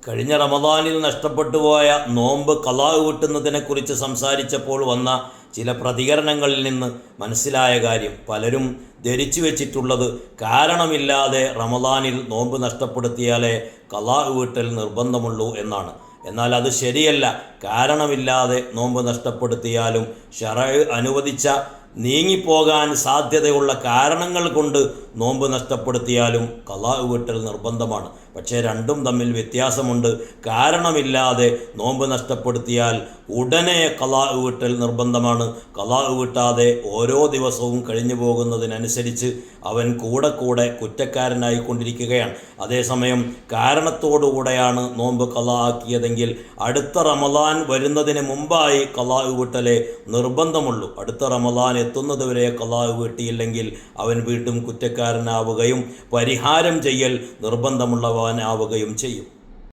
കഴിഞ്ഞ റമദാനിൽ നഷ്ടപ്പെട്ടു പോയ നോമ്പ് ഖളാ വീട്ടുന്നതിനെക്കുറിച്ച് സംസാരിച്ചപ്പോൾ വന്ന ചില പ്രതികരണങ്ങളിൽ നിന്ന് മനസ്സിലായ കാര്യം, പലരും ധരിച്ചു വെച്ചിട്ടുള്ളത് കാരണമില്ലാതെ റമദാനിൽ നോമ്പ് നഷ്ടപ്പെടുത്തിയാലേ ഖളാ വീട്ടൽ നിർബന്ധമുള്ളൂ എന്നാണ്. എന്നാൽ അത് ശരിയല്ല. കാരണമില്ലാതെ നോമ്പ് നഷ്ടപ്പെടുത്തിയാലും ശറഅ് അനുവദിച്ച നീങ്ങിപ്പോകാൻ സാധ്യതയുള്ള കാരണങ്ങൾ കൊണ്ട് നോമ്പ് നഷ്ടപ്പെടുത്തിയാലും ഖളാ വീട്ടൽ നിർബന്ധമാണ്. പക്ഷേ രണ്ടും തമ്മിൽ വ്യത്യാസമുണ്ട്. കാരണമില്ലാതെ നോമ്പ് നഷ്ടപ്പെടുത്തിയാൽ ഉടനെ ഖളാ വീട്ടൽ നിർബന്ധമാണ്. ഖളാ വീട്ടാതെ ഓരോ ദിവസവും കഴിഞ്ഞു പോകുന്നതിനനുസരിച്ച് അവൻ കൂടെ കുറ്റക്കാരനായി കൊണ്ടിരിക്കുകയാണ്. അതേസമയം കാരണത്തോടുകൂടെയാണ് നോമ്പ് ഖളാ ആക്കിയതെങ്കിൽ അടുത്ത റമദാൻ വരുന്നതിന് മുമ്പായി ഖളാ വീട്ടലേ നിർബന്ധമുള്ളൂ. അടുത്ത റമദാൻ എത്തുന്നതുവരെ ഖളാ വീട്ടിയില്ലെങ്കിൽ അവൻ വീണ്ടും കുറ്റക്കാരനാവുകയും പരിഹാരം ചെയ്യൽ നിർബന്ധമുള്ളവനാവുകയും ചെയ്യും.